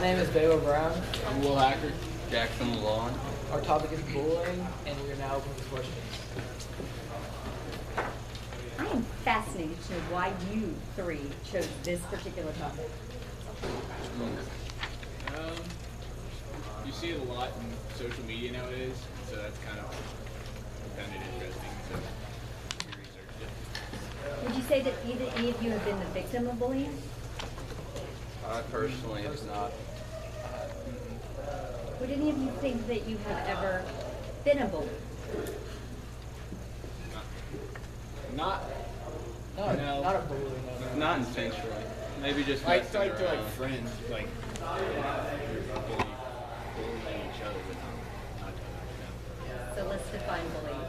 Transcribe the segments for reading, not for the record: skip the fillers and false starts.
My name is Baylor Brown. I'm Will Hacker. Jackson Lawn. Our topic is bullying, and we are now open for questions. I am fascinated to know why you three chose this particular topic. You see it a lot in social media nowadays, so that's kind of found it interesting. So we researched it. Would you say that either any of you have been the victim of bullying? I personally have not. Would any of you think that you have ever been a bully? Not no. Not a bully. No. Not intentionally. Maybe just like messing to like around. friends, like bullying each other, but not them. So let's define bullying.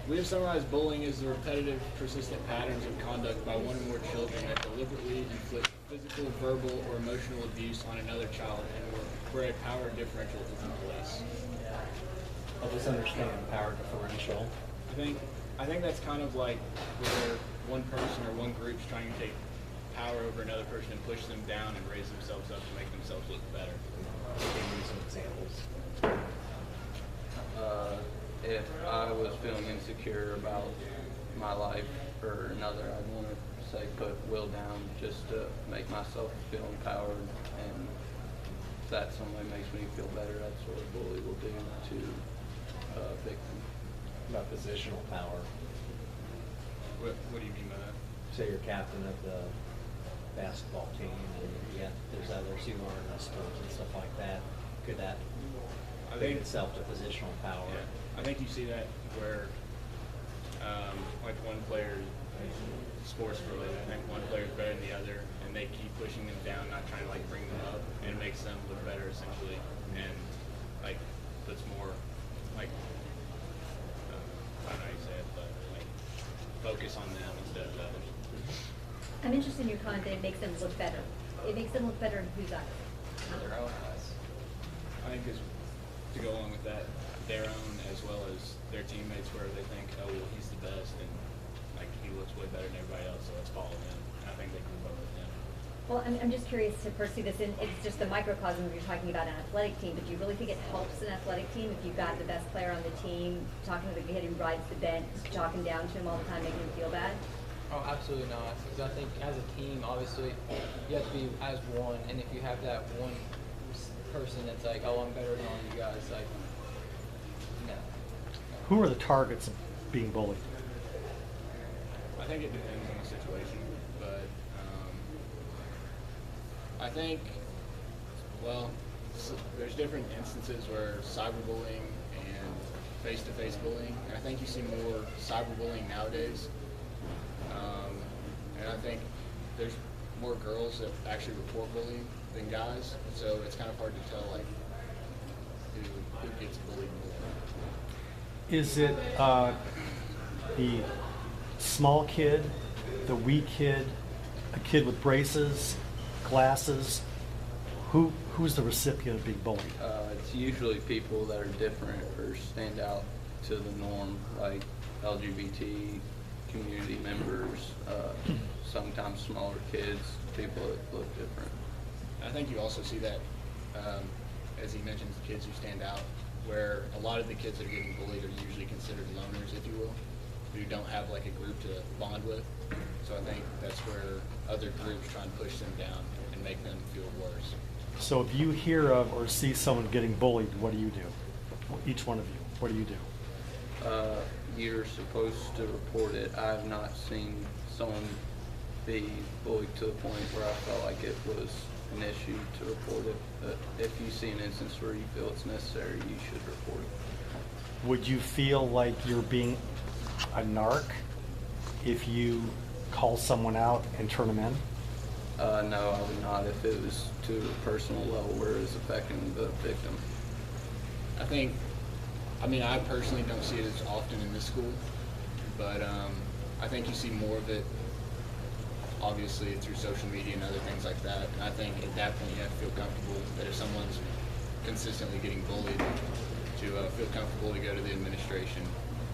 We have summarized bullying as the repetitive, persistent patterns of conduct by one or more children that deliberately inflict physical, verbal, or emotional abuse on another child and where a power differential is in place. Help us understand power differential. I think that's kind of like where one person or one group's trying to take power over another person and push them down and raise themselves up to make themselves look better. Give me some examples. If I was feeling insecure about my life or another, I'd want to say put Will down just to make myself feel empowered, and if that some way makes me feel better, that's what a bully will do to a victim. About positional power. What do you mean by that? Say you're captain of the basketball team and there's others who aren't in sports and stuff like that. Could that lend itself to positional power? Yeah, I think you see that where, like one player, sports related, I think one player is better than the other, and they keep pushing them down, not trying to like bring them up, and it makes them look better essentially, and like puts more like I don't know how you say it, but like focus on them instead of others. I'm interested in your comment that it makes them look better. It makes them look better in whose eyes? Their own eyes. I think is to go along with that, their own as well as their teammates, where they think, oh, well, he's the best, and like he looks way better than everybody else, so let's follow him. And I think they group up with him. Well, I'm just curious to pursue this, and it's just the microcosm of you're talking about an athletic team, but do you really think it helps an athletic team if you've got the best player on the team, talking to the kid who rides the bench, talking down to him all the time, making him feel bad? Oh, absolutely not. Because I think as a team, obviously, you have to be as one. And if you have that one person that's like, oh, I'm better than all you guys, like, no. Who are the targets of being bullied? I think it depends on the situation, but I think, well, there's different instances where cyberbullying and face-to-face bullying, and I think you see more cyberbullying nowadays. And I think there's more girls that actually report bullying than guys, so it's kind of hard to tell like who gets bullied more. Is it the small kid, the weak kid, a kid with braces, glasses? Who's the recipient of being bullied? It's usually people that are different or stand out to the norm, like LGBT community members, sometimes smaller kids, people that look different. And I think you also see that, as he mentions, the kids who stand out, where a lot of the kids that are getting bullied are usually considered loners, if you will, who don't have like a group to bond with. So I think that's where other groups try and push them down and make them feel worse. So if you hear of or see someone getting bullied, what do you do? Each one of you, what do you do? You're supposed to report it. I have not seen someone be bullied to the point where I felt like it was an issue to report it. But if you see an instance where you feel it's necessary, you should report it. Would you feel like you're being a narc if you call someone out and turn them in? No, I would not if it was to a personal level where it's affecting the victim. I personally don't see it as often in this school, but I think you see more of it, obviously, through social media and other things like that. And I think at that point you have to feel comfortable that if someone's consistently getting bullied, to feel comfortable to go to the administration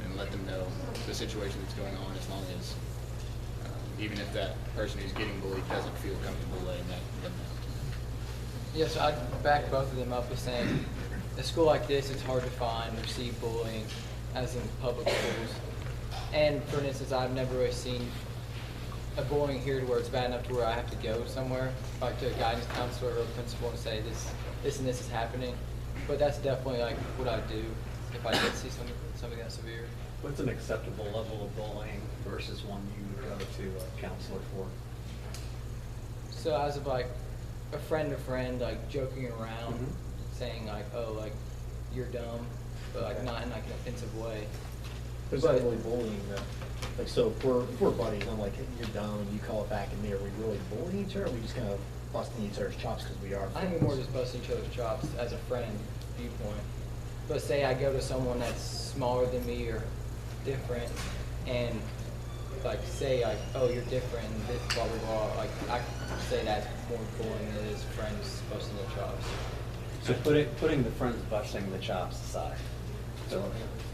and let them know the situation that's going on, as long as, even if that person who's getting bullied doesn't feel comfortable letting them know. Yes, I'd back both of them up with saying, a school like this, it's hard to find or see bullying as in public schools. And for instance, I've never really seen a bullying here to where it's bad enough to where I have to go somewhere, like to a guidance counselor or a principal and say this and this is happening. But that's definitely like what I do if I did see something that severe. What's an acceptable level of bullying versus one you would go to a counselor for? So as of like a friend, like joking around, Mhm. saying like, oh, like you're dumb, but like not in like an offensive way. There's not really bullying though. Like, so if we're buddies, I'm like, hey, you're dumb, and you call it back at me, are we really bullying each other? Or are we just kind of busting each other's chops because we are I think we're more just busting each other's chops as a friend viewpoint. But say I go to someone that's smaller than me or different and like say like, oh, you're different and this blah blah blah, like I could say that's more bullying than it is friends busting their chops. So putting the friends busting the chops aside, so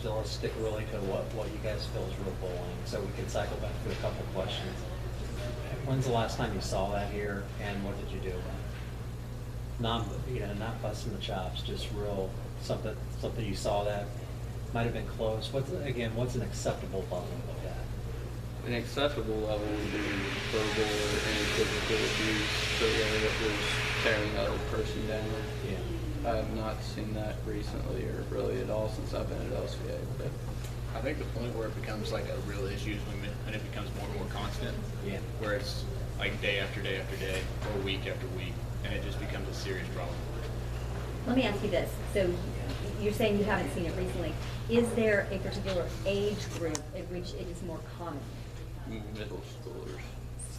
let's stick really to what you guys feel is real bullying, so we can cycle back through a couple questions. When's the last time you saw that here, and what did you do about it? Not busting the chops, just real, something you saw that might have been close. What's an acceptable level of that? An acceptable level would be verbal or any physical abuse, so whether it was tearing the other person down. Yeah. I have not seen that recently or really at all since I've been at LCA. But I think the point where it becomes like a real issue is when it becomes more and more constant. Yeah. Where it's like day after day after day, or week after week, and it just becomes a serious problem. Let me ask you this. So you're saying you haven't seen it recently. Is there a particular age group at which it is more common? middle schoolers.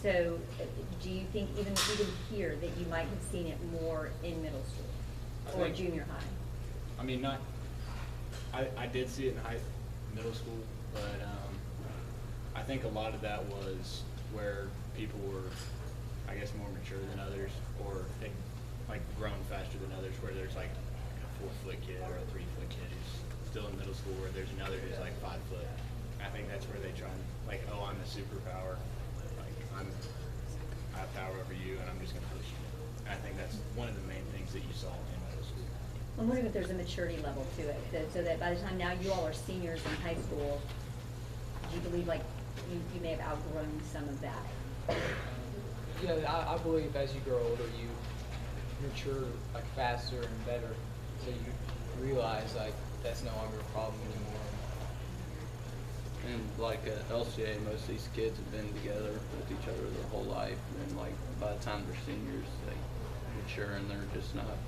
So do you think even here that you might have seen it more in middle school I or think- junior high? I mean, I did see it in middle school, but I think a lot of that was where people were, I guess, more mature than others, or had like grown faster than others, where there's like a 4-foot kid or a 3-foot kid who's still in middle school, where there's another who's like 5 foot. I think that's where they try and like, oh, I'm the superpower, like I have power over you, and I'm just gonna push you. And I think that's one of the main things that you saw in middle school. I'm wondering if there's a maturity level to it, so that by the time now you all are seniors in high school, do you believe like you may have outgrown some of that? Yeah, I believe as you grow older, you mature like faster and better, so you realize like that's no longer a problem anymore. And like at LCA, most of these kids have been together with each other their whole life, and like by the time they're seniors, they mature and they're just not.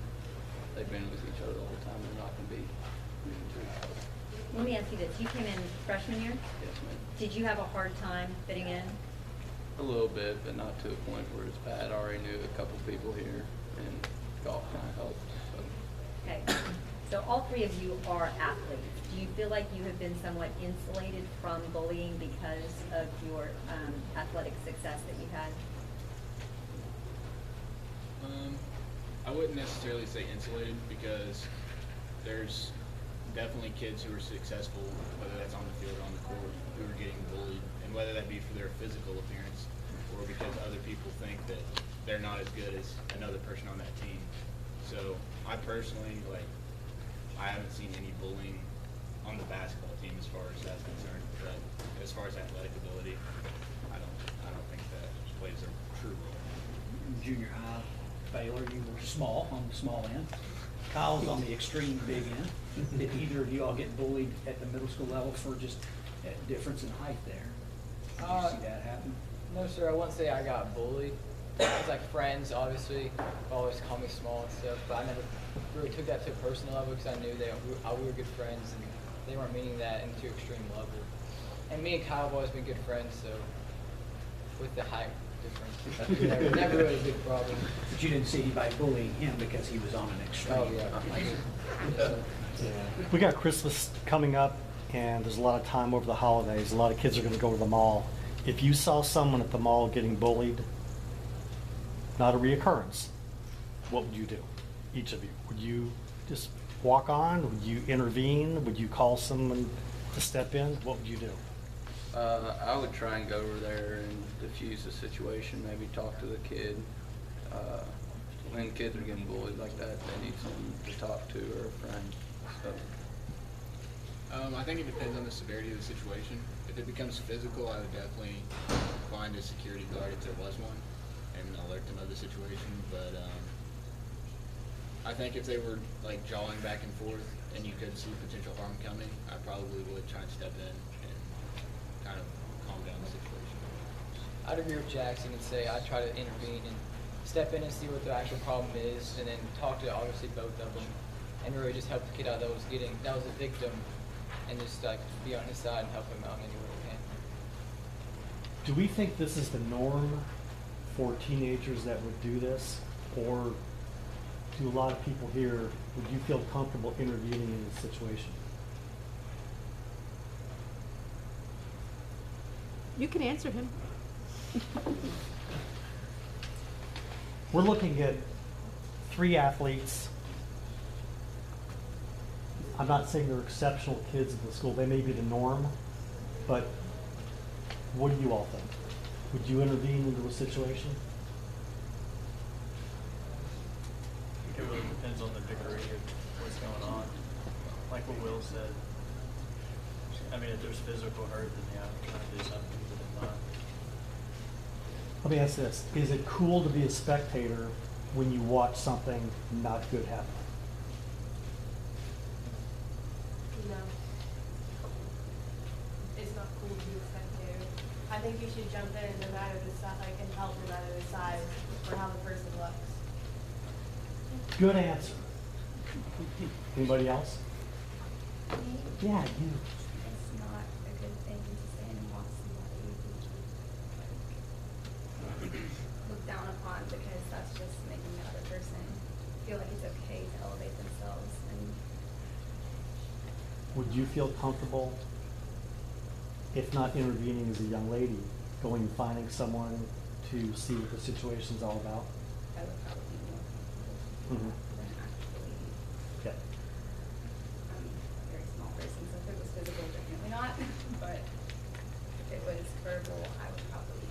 They've been with each other the whole time. They're not going to be mean to each other. Let me ask you this: you came in freshman year. Yes, ma'am. Did you have a hard time fitting in? A little bit, but not to a point where it's bad. I already knew a couple people here, and golf kind of helped. So. Okay, so all three of you are athletes. Do you feel like you have been somewhat insulated from bullying because of your athletic success that you've had? I wouldn't necessarily say insulated, because there's definitely kids who are successful, whether that's on the field or on the court, who are getting bullied, and whether that be for their physical appearance or because other people think that they're not as good as another person on that team. So I personally, I haven't seen any bullying on the basketball team as far as that's concerned, but as far as athletic ability, I don't think that plays a true role. Junior high, Baylor, you were small, on the small end. Kyle's on the extreme big end. Did either of you all get bullied at the middle school level for just a difference in height there? Did you see that happen? No, sir, I wouldn't say I got bullied. It's like friends, obviously, always call me small and stuff, but I never really took that to a personal level because I knew we were good friends and they weren't meaning that into extreme level. And me and Kyle have always been good friends, so with the height difference, never really a big problem. But you didn't see anybody bullying him because he was on an extreme. Oh, yeah. We got Christmas coming up, and there's a lot of time over the holidays. A lot of kids are going to go to the mall. If you saw someone at the mall getting bullied, not a reoccurrence, what would you do? Each of you. Would you just walk on? Would you intervene? Would you call someone to step in? What would you do? I would try and go over there and diffuse the situation, maybe talk to the kid. when kids are getting bullied like that, they need someone to talk to or a friend. So, I think it depends on the severity of the situation. If it becomes physical, I would definitely find a security guard if there was one and alert them of the situation. But I think if they were like jawing back and forth and you could see potential harm coming, I probably would try and step in and kind of calm down the situation. I'd agree with Jackson and say I'd try to intervene and step in and see what the actual problem is, and then talk to obviously both of them, and really just help the kid out that was a victim, and just like be on his side and help him out in any way we can. Do we think this is the norm for teenagers that would do this, or do a lot of people here, would you feel comfortable intervening in this situation? You can answer him. We're looking at 3 athletes. I'm not saying they're exceptional kids in the school. They may be the norm, but what do you all think? Would you intervene into a situation? I think it really depends on the degree of what's going on. Like what Will said. I mean, if there's physical hurt, then yeah, I'm trying to do something, but if not. Let me ask this. Is it cool to be a spectator when you watch something not good happen? No. It's not cool to be a spectator. I think you should jump in no matter the side, like, and help no matter the size or how the person looks. Good answer. Anybody else? Yeah, you. It's not a good thing to stand and watch somebody look down upon, because that's just making the other person feel like it's okay to elevate themselves. And Would you feel comfortable, if not intervening as a young lady, going and finding someone to see what the situation's all about? I would probably be more comfortable Mhm. than actually. Okay. I'm a very small person, so if it was physical, definitely not. But if it was verbal, I would probably.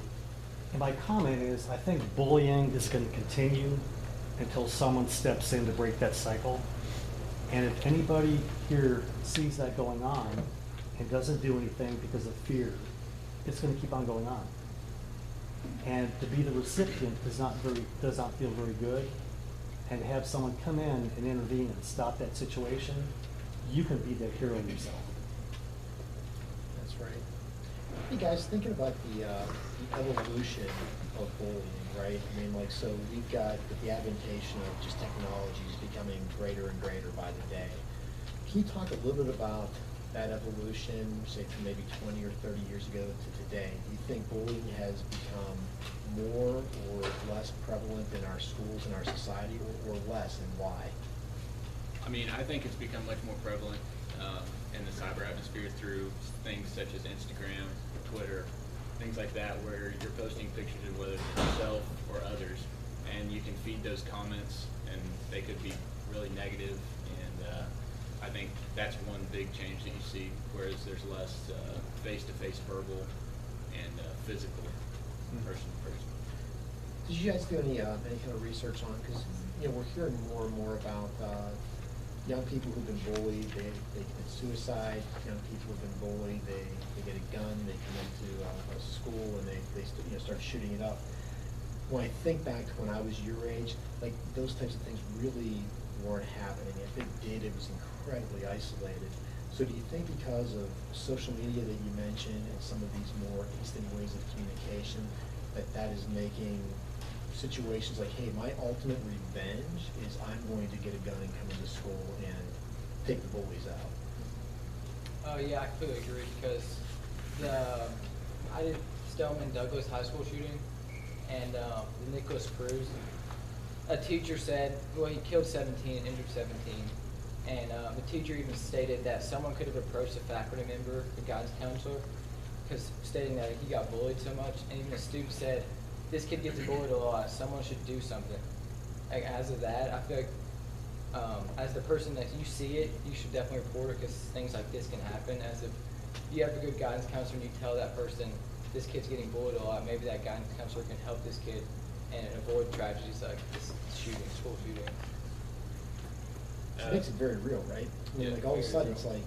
And my comment is, I think bullying is going to continue until someone steps in to break that cycle. And if anybody here sees that going on and doesn't do anything because of fear, it's going to keep on going on. And to be the recipient does not feel very good. And to have someone come in and intervene and stop that situation, you can be the hero yourself. That's right. Hey guys, thinking about the evolution of bullying, right? I mean, like, so we've got the adaptation of just technologies becoming greater and greater by the day. Can you talk a little bit about that evolution, say from maybe 20 or 30 years ago to today? Do you think bullying has become more or less prevalent in our schools and our society, or less, and why? I mean, I think it's become much more prevalent in the cyber atmosphere through things such as Instagram, Twitter, things like that, where you're posting pictures of whether it's yourself or others, and you can feed those comments, and they could be really negative. And I think that's one big change that you see, whereas there's less face-to-face verbal and physical person to person. Did you guys do any kind of research on, because we're hearing more and more about young people who've been bullied, they commit suicide, young people who've been bullied, they get a gun, they come into a school and they start shooting it up. When I think back to when I was your age, like those types of things really weren't happening. If it did, it was incredibly isolated. So do you think because of social media that you mentioned and some of these more instant ways of communication, that is making situations like, hey, my ultimate revenge is I'm going to get a gun and come into school and take the bullies out? Oh yeah, I completely agree, because I did Spelman Douglas High School shooting, and the Nicholas Cruz, a teacher said, well, he killed 17 and injured 17, and the teacher even stated that someone could have approached a faculty member, the guidance counselor, because stating that he got bullied so much, and even a student said, this kid gets bullied a lot, someone should do something. Like, as of that, I feel like as the person that you see it, you should definitely report it, because things like this can happen. As if you have a good guidance counselor and you tell that person, this kid's getting bullied a lot, maybe that guidance counselor can help this kid and avoid tragedies like this shooting, school shooting. It makes it very real, right? I mean, Yeah. like all of a sudden, it's like,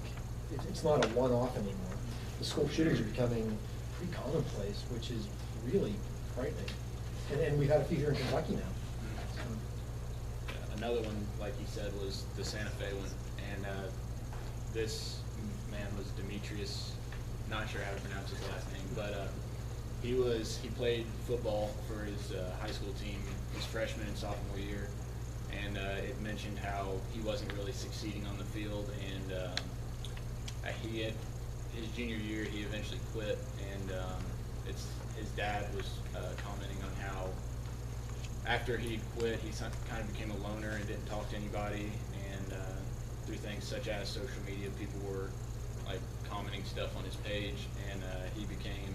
it's not a one-off anymore. The school shootings are becoming pretty commonplace, which is really frightening. And we've had a few here in Kentucky now. Another one, like you said, was the Santa Fe one, and this man was Demetrius, not sure how to pronounce his last name, but he played football for his high school team his freshman and sophomore year, and it mentioned how he wasn't really succeeding on the field, and his junior year he eventually quit, and his dad was commenting on how after he quit, he kind of became a loner and didn't talk to anybody, and through things such as social media, people were like commenting stuff on his page, and he became,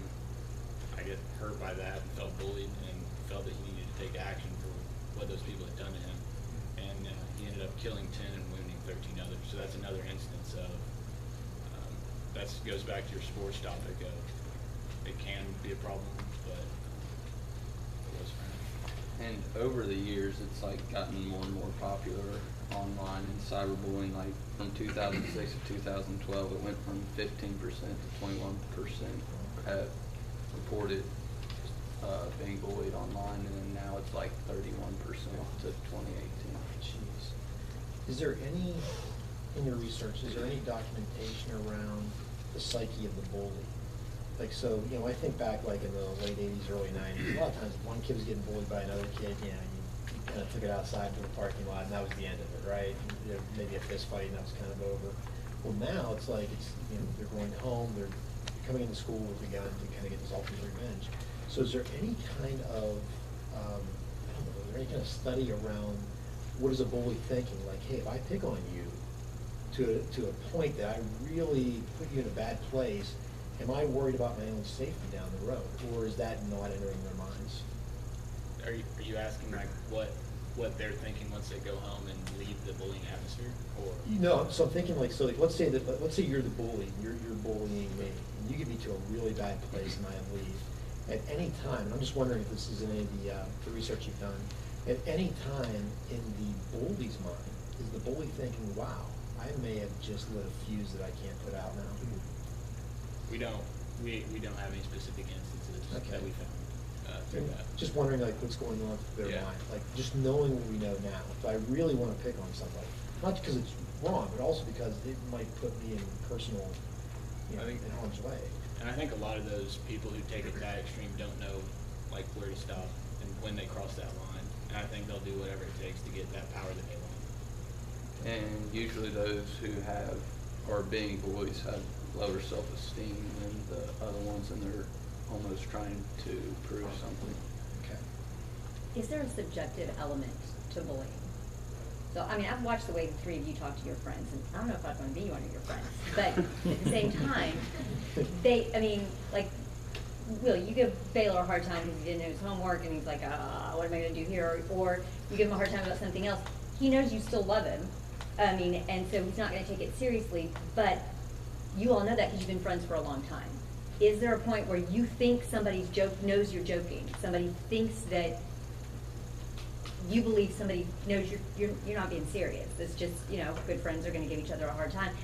I guess, hurt by that and felt bullied and felt that he needed to take action for what those people had done to him, and he ended up killing 10 and wounding 13 others. So that's another instance of that goes back to your sports topic of it can be a problem, but it was for him. And over the years, it's like gotten more and more popular online and cyberbullying. Like from 2006 to 2012, it went from 15% to 21% have reported being bullied online, and then now it's like 31% to 2018. Jeez. Is there any, in your research, is there any documentation around the psyche of the bully? Like, so, you know, I think back like in the late 80s, early 90s, a lot of times if one kid was getting bullied by another kid, you know, you kind of took it outside to the parking lot and that was the end of it, right? You know, maybe a fist fight and that was kind of over. Well, now it's like, you know, they're going home, they're coming into school with a gun to kind of get this ultimate revenge. So is there any kind of, I don't know, is there any kind of study around what is a bully thinking? Like, hey, if I pick on you to a point that I really put you in a bad place, am I worried about my own safety down the road, or is that not entering their minds? Are you asking like what they're thinking once they go home and leave the bullying atmosphere, or? No, so I'm thinking like, so like, let's say you're the bully, you're bullying me, and you get me to a really bad place and I leave. At any time, and I'm just wondering if this is in any of the research you've done, at any time in the bully's mind, is the bully thinking, wow, I may have just lit a fuse that I can't put out now? We don't have any specific instances Okay. that we found through that. Just wondering like what's going on through their Yeah. mind, like just knowing what we know now. If I really want to pick on somebody, not because it's wrong, but also because it might put me in personal, you know, I think- in harm's way. And I think a lot of those people who take it to that extreme don't know like where to stop and when they cross that line. And I think they'll do whatever it takes to get that power that they want. And usually those who are being bullies have lower self-esteem than the other ones, and they're almost trying to prove something. Okay. Is there a subjective element to bullying? So, I mean, I've watched the way the three of you talk to your friends, and I don't know if I'd want to be one of your friends, but at the same time, Will, you give Baylor a hard time because he didn't know his homework, and he's like, what am I going to do here? Or you give him a hard time about something else. He knows you still love him, and so he's not going to take it seriously, but you all know that because you've been friends for a long time. Is there a point where you think somebody knows you're joking? Somebody thinks that you believe somebody knows you're not being serious. It's just, you know, good friends are going to give each other a hard time,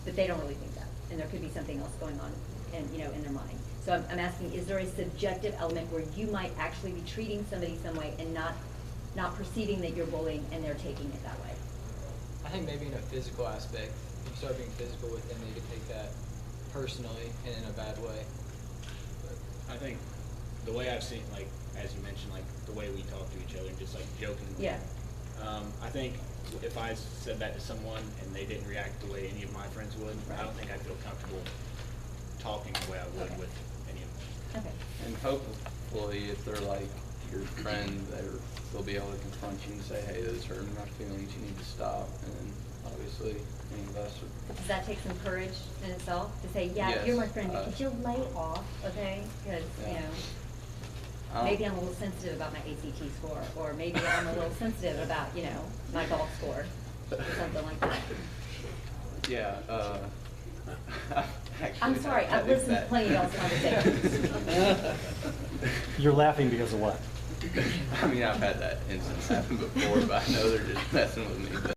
but they don't really think that, and there could be something else going on, in their mind. So I'm asking, is there a subjective element where you might actually be treating somebody some way and not perceiving that you're bullying and they're taking it that way? I think maybe in a physical aspect, if you start being physical with them, they could take that personally and in a bad way. But I think the way I've seen, like, as you mentioned, like the way we talk to each other, just like jokingly. Yeah. I think if I said that to someone and they didn't react the way any of my friends would, I don't think I'd feel comfortable talking the way I would Okay. with any of them. Okay. And hopefully, if they're like your friend, they'll be able to confront you and say, hey, this is hurting my feelings, you need to stop. And obviously, any of us would. Does that take some courage in itself to say, yeah, Yes, you're my friend, but could you lay off, okay? Because, you Yeah. know, maybe I'm a little sensitive about my ACT score, or maybe I'm a little sensitive about, you know, my golf score, or something like that. Yeah, actually, I'm sorry, I I've think listened to that- plenty of y'all's conversations. You're laughing because of what? I mean, I've had that instance happen before, but I know they're just messing with me, but